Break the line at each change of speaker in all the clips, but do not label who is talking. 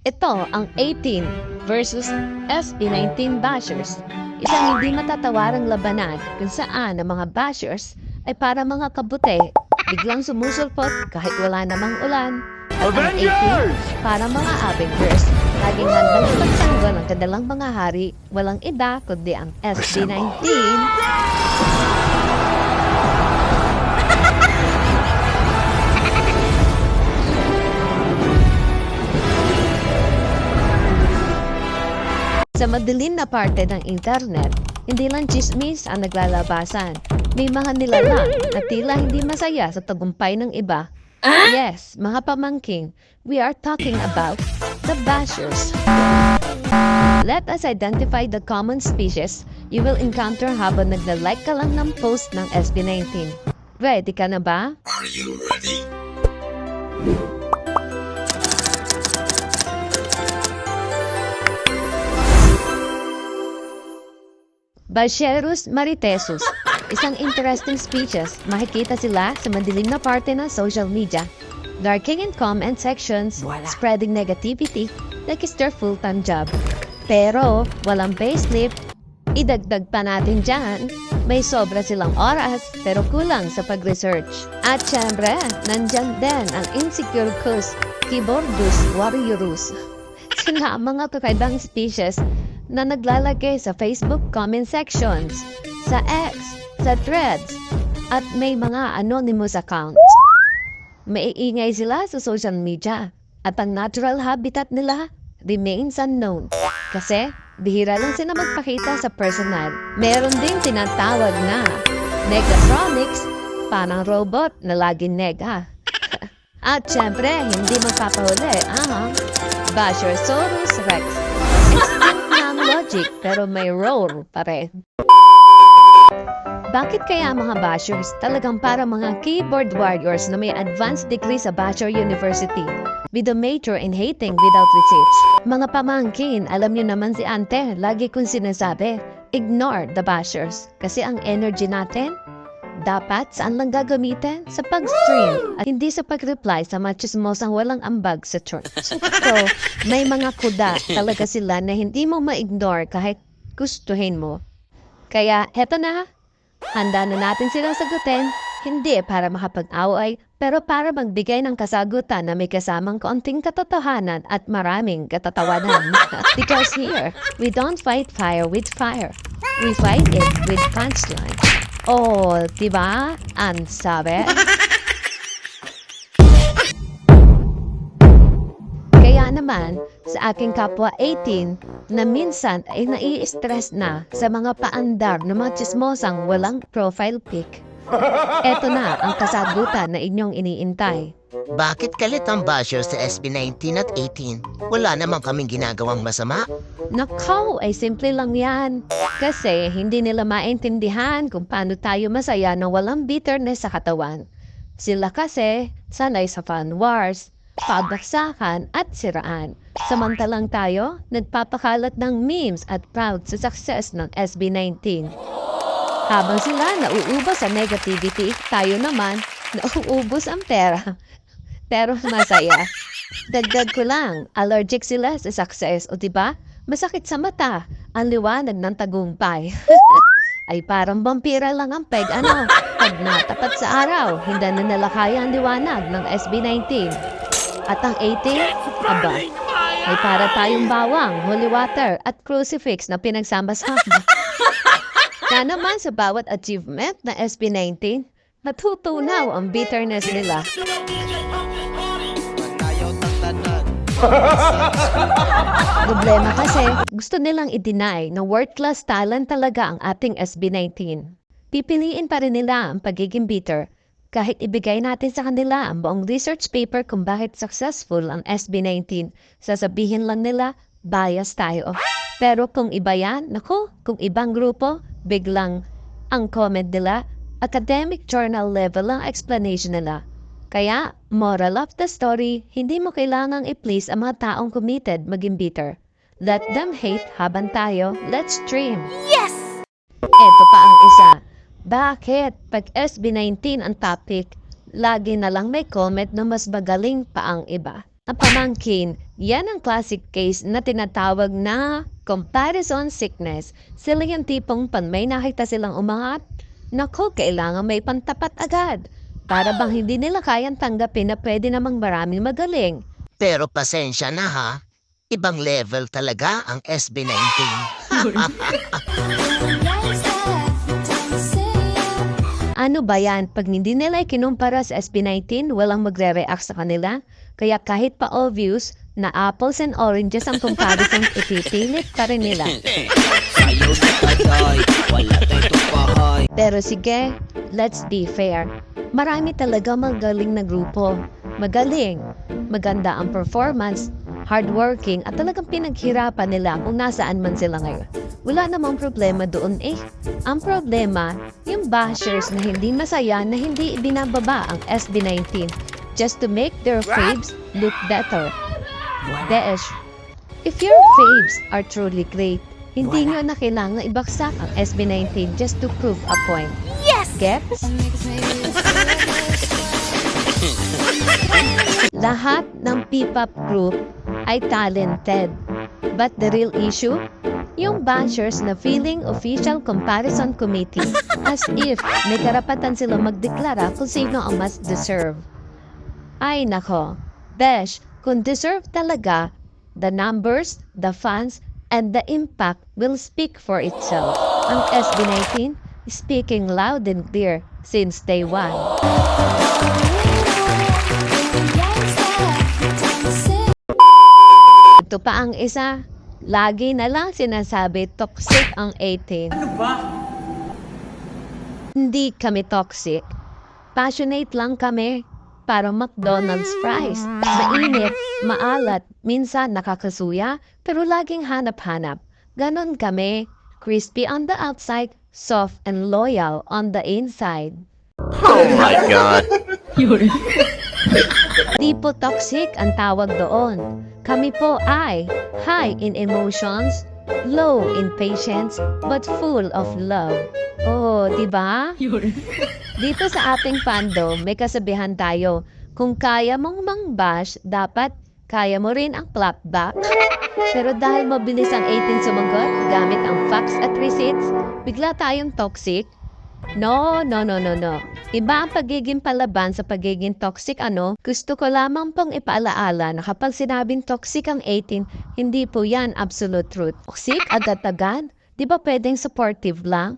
Ito ang 18 versus SB19 bashers. Isang hindi matatawarang labanan kung saan ang mga bashers ay para mga kabute, biglang sumusulpot kahit wala namang ulan. At ang 18 para mga Avengers, laging handang ipagsanggol ang kanilang mga hari, walang iba kundi ang SB19. Sa madilim na parte ng internet, hindi lang chismis ang naglalabasan. May mga nilalang na tila hindi masaya sa tagumpay ng iba. Yes, mga pamangking, we are talking about the bashers. Let us identify the common species you will encounter habang nagla-like ka lang ng post ng SB19. Ready ka na ba?
Are you ready?
Basherus maritesus. Isang interesting species. Makikita sila sa madilim na parte ng social media. Lurking in comment sections, spreading negativity like it's their full-time job. Pero, walang payslip. Idagdag pa natin dyan, may sobra silang oras pero kulang sa pag-research. At syempre, nandyan din ang insecure cus, keyboardus warriorus. Sila ang mga kakaibang species na naglalagay sa Facebook comment sections, sa X, sa Threads, at may mga anonymous accounts. Maiingay sila sa social media at ang natural habitat nila remains unknown kasi bihira lang sila magpakita sa personal. Meron ding tinatawag na Negatronics, parang robot na laging nega. At syempre, hindi magpapahuli ang Bashersaurus Rex. Logic, pero may roar pa rin. Bakit kaya mga bashers talagang para mga keyboard warriors na may advanced degree sa Basher University with a major in hating without receipts? Mga pamangkin, alam nyo naman si Ante, lagi kong sinasabi, ignore the bashers kasi ang energy natin dapat saan lang gagamitin? Sa pag-stream at hindi sa pag-reply sa mga chismosang walang ambag sa church. So, may mga kuda talaga sila na hindi mo ma-ignore kahit gustuhin mo. Kaya, heto na. Handa na natin silang sagutin. Hindi para makapag-away, pero para magbigay ng kasagutan na may kasamang kaunting katotohanan at maraming katatawanan. Because here, we don't fight fire with fire. We fight it with punchline. Oh, diba? Ang sabi? Kaya naman, sa aking kapwa 18, na minsan ay nai-stress na sa mga paandar ng mga chismosang walang profile pic. Eto na ang kasagutan na inyong iniintay.
Bakit galit ang basher sa SB19 at 18? Wala namang kaming ginagawang masama.
Nakaw, ay simple lang yan. Kasi hindi nila maintindihan kung paano tayo masaya na walang bitterness sa katawan. Sila kasi sanay sa fan wars, pagbaksakan at siraan. Samantalang tayo, nagpapakalat ng memes at proud sa success ng SB19. Habang sila nauubos sa negativity, tayo naman nauubos ang pera. Pero masaya. Dagdag ko lang, allergic sila sa success o diba? Masakit sa mata ang liwanag ng tagumpay. Ay parang vampira lang ang peg pag natapat sa araw, hindi na nila kaya ang liwanag ng SB19. At ang 18, aba, ay para tayong bawang, holy water at crucifix na pinagsama-sama. Kaya naman sa bawat achievement na SB19, natutunaw ang bitterness nila. Problema kasi, gusto nilang i-deny na world-class talent talaga ang ating SB19. Pipiliin pa rin nila ang pagiging bitter kahit ibigay natin sa kanila ang buong research paper kung bakit successful ang SB19. Sasabihin lang nila, bias tayo. Pero kung iba yan, naku, kung ibang grupo, biglang ang comment nila, academic journal level ang explanation nila. Kaya, moral of the story, hindi mo kailangang i-please ang mga taong committed maging bitter. Let them hate habang tayo, let's stream.
Yes!
Eto pa ang isa. Bakit? Pag SB19 ang topic, lagi na lang may comment na mas magaling pa ang iba. Ang pamangkin, yan ang classic case na tinatawag na comparison sickness. Sila yung tipong pan may nakita silang umangat, naku, kailangan may pantapat agad. Para bang hindi nila kayang tanggapin na pwede namang maraming magaling.
Pero pasensya na ha, ibang level talaga ang SB19.
Ano ba yan? Pag hindi nila ikinumpara sa SB19, walang magre-react sa kanila. Kaya kahit pa obvious na apples and oranges ang comparison, ipipilit pa rin nila. Pero sige, let's be fair. Marami talaga magaling na grupo. Magaling, maganda ang performance, hardworking at talagang pinaghirapan nila kung nasaan man sila ngayon. Wala namang problema doon eh. Ang problema, yung bashers na hindi masaya na hindi ibinababa ang SB19 just to make their faves look better. Besh, if your faves are truly great, hindi nyo na kailangan ibaksak ang SB19 just to prove a point.
Yes!
Gets? Lahat ng P-pop group ay talented. But the real issue, yung bashers na feeling official comparison committee as if may karapatan sila magdeklara kung sino ang mas deserve. Ay nako, Besh, kung deserve talaga, the numbers, the fans, and the impact will speak for itself. Ang SB19 speaking loud and clear since day one. Ito pa ang isa, lagi na lang sinasabi toxic ang 18. Ano ba? Hindi kami toxic. Passionate lang kami. Para McDonald's fries. Mainit, maalat, minsan nakakasuya, pero laging hanap-hanap. Ganon kami. Crispy on the outside, soft and loyal on the inside.
Oh my God.
Di po toxic ang tawag doon. Kami po ay high in emotions, low in patience, but full of love. Oh, di ba? Dito sa ating fandom, may kasabihan tayo, kung kaya mong mang-bash, dapat kaya mo rin ang clapback. Pero dahil mabilis ang 18 sumagot, gamit ang facts at receipts, bigla tayong toxic. No. Iba ang pagiging palaban sa pagiging toxic Gusto ko lamang pong ipaalaala na kapag sinabing toxic ang 18, hindi po yan absolute truth. Toxic agad-agad? Di ba pwedeng supportive lang?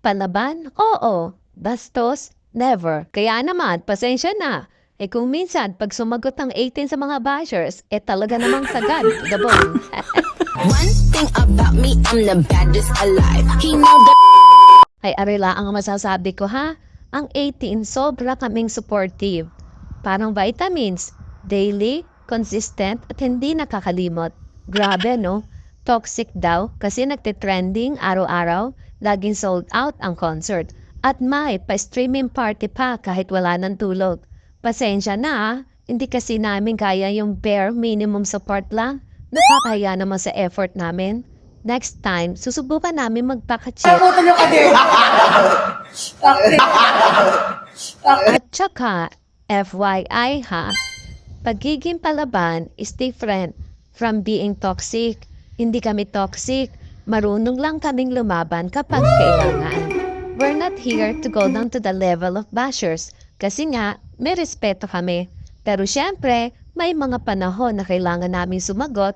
Palaban? Oo. Bastos? Never. Kaya naman, pasensya na. Kung minsan, pag sumagot ang 18 sa mga bashers, talaga namang sagad. The bone.
One thing about me, I'm the baddest alive. He know that.
Ay arila ang masasabi ko ha. Ang 18, sobra kaming supportive. Parang vitamins. Daily, consistent, at hindi nakakalimot. Grabe no? Toxic daw kasi nagtitrending araw-araw. Laging sold out ang concert. At may pa-streaming party pa kahit wala ng tulog. Pasensya na hindi kasi namin kaya yung bare minimum support lang. Nakakaya naman sa effort namin. Next time, susubukan namin magpaka-chip. At saka, FYI ha, pagiging palaban is different from being toxic. Hindi kami toxic. Marunong lang kaming lumaban kapag kailangan. We're not here to go down to the level of bashers kasi nga may respeto kami. Pero syempre, may mga panahon na kailangan namin sumagot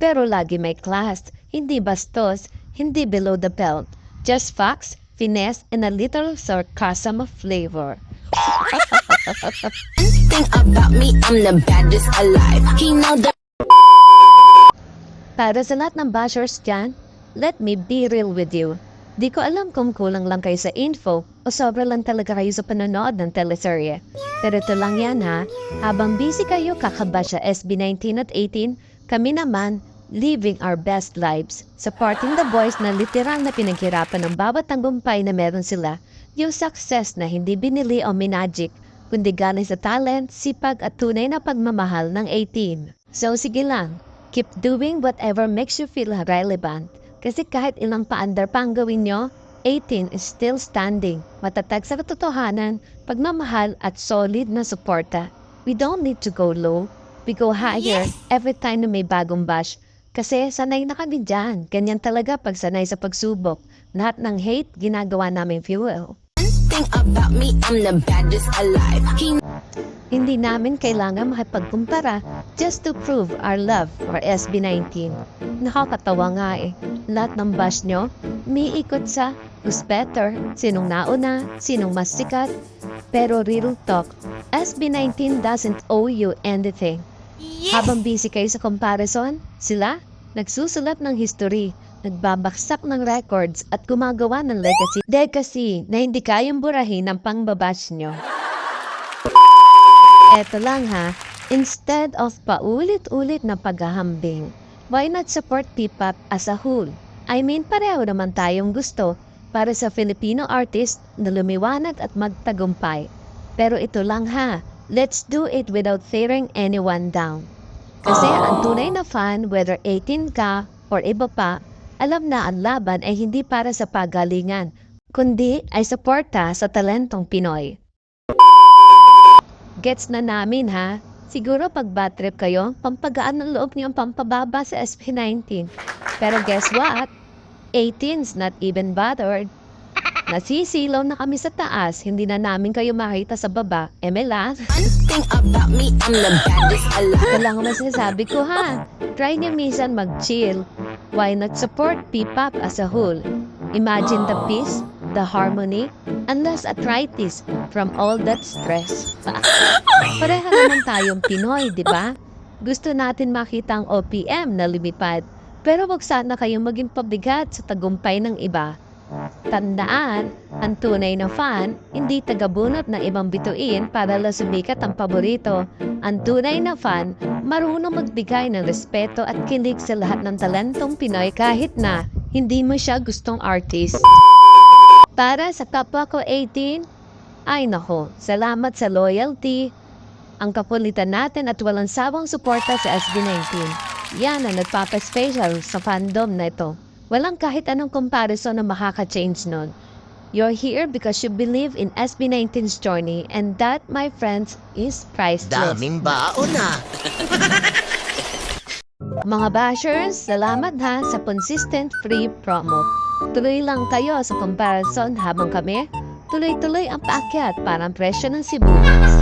pero lagi may class, hindi bastos, hindi below the belt. Just facts, finesse, and a little sarcasm of flavor.
One thing about me, I'm the baddest alive. He know that.
Para sa lahat ng bashers dyan, let me be real with you. Di ko alam kung kulang lang kayo sa info o sobra lang talaga kayo sa panonood ng teleserye. Pero ito lang yan ha, habang busy kayo kakabash sa SB19 at 18, kami naman, living our best lives, supporting the boys na literal na pinaghirapan ng bawat tagumpay na meron sila, yung success na hindi binili o minagic, kundi galing sa talent, sipag at tunay na pagmamahal ng 18. So sige lang, keep doing whatever makes you feel relevant. Kasi kahit ilang paandar pa ang gawin nyo, 18 is still standing, matatag sa katotohanan, pagmamahal at solid na suporta. We don't need to go low, we go higher every time na may bagong bash. Kasi sanay na kami dyan, ganyan talaga pag sanay sa pagsubok. Lahat ng hate, ginagawa namin fuel.
Think about me, I'm the baddest alive.
Hindi namin kailangan makipagkumpara just to prove our love for SB19. Nakakatawa nga eh. Lahat ng bash nyo, may ikot sa who's better, sinong nauna, sinong mas sikat. Pero real talk, SB19 doesn't owe you anything. Habang busy kayo sa comparison, sila nagsusulat ng history, nagbabaksak ng records at gumagawa ng legacy na hindi kayang burahin ng pangbabash nyo. Eto lang ha, instead of paulit-ulit na paghahambing, why not support P-pop as a whole? I mean, pareho naman tayong gusto para sa Filipino artist na lumiwanag at magtagumpay. Pero ito lang ha, let's do it without tearing anyone down. Kasi ang tunay na fan, whether 18 ka or iba pa, alam na ang laban ay hindi para sa pagalingan, kundi ay suporta sa talentong Pinoy. Gets na namin ha. Siguro pag bad trip kayo, pampagaan ng loob niyo ang pampababa sa SP19. Pero guess what? 18's not even bothered. Nasisilaw na kami sa taas, hindi na namin kayo makita sa baba. Emela.
Think about me, I'm the baddest alive.
Ito lang ang masasabi ko ha. Try niyo minsan mag-chill. Why not support P-pop as a whole? Imagine the peace, the harmony, and less arthritis from all that stress. Pareha naman tayong Pinoy, di ba? Gusto natin makita ang OPM na lumipad, pero wag sana kayong maging pabigat sa tagumpay ng iba. Tandaan, ang tunay na fan, hindi tagabunot ng ibang bituin para lang sumikat ang paborito. Ang tunay na fan, marunong magbigay ng respeto at kilig sa lahat ng talentong Pinoy kahit na hindi mo siya gustong artist. Para sa kapwa ko 18, ay nako, salamat sa loyalty, ang kapulitan natin at walang sawang suporta sa SB19. Yan ang nagpapa-special sa fandom na ito. Walang kahit anong comparison na makaka-change nun. You're here because you believe in SB19's journey and that, my friends, is priceless.
Daming baon na.
Mga bashers, salamat ha sa consistent free promo. Tuloy lang kayo sa comparison habang kami, tuloy-tuloy ang paakyat para ang presyo ng sibuyas.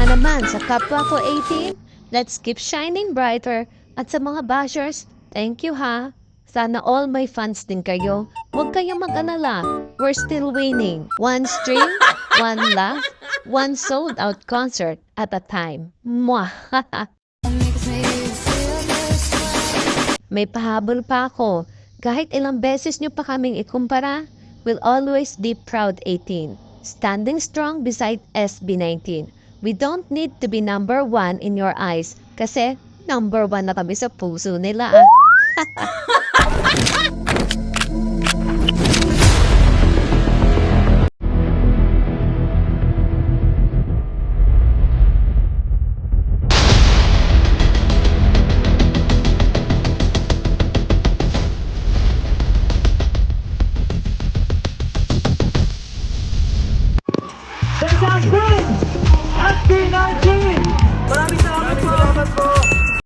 Naman sa kapwa ko 18, let's keep shining brighter. At sa mga bashers, thank you ha. Sana all my fans din kayo. Huwag kayong mag-alala. We're still winning. One stream, one laugh, one sold-out concert at a time. Mwah! May pahabol pa ako. Kahit ilang beses nyo pa kaming ikumpara, we'll always be proud 18. Standing strong beside SB19. We don't need to be number 1 in your eyes kasi number 1 na kami sa puso nila ah.
SB19! Maraming salamat po!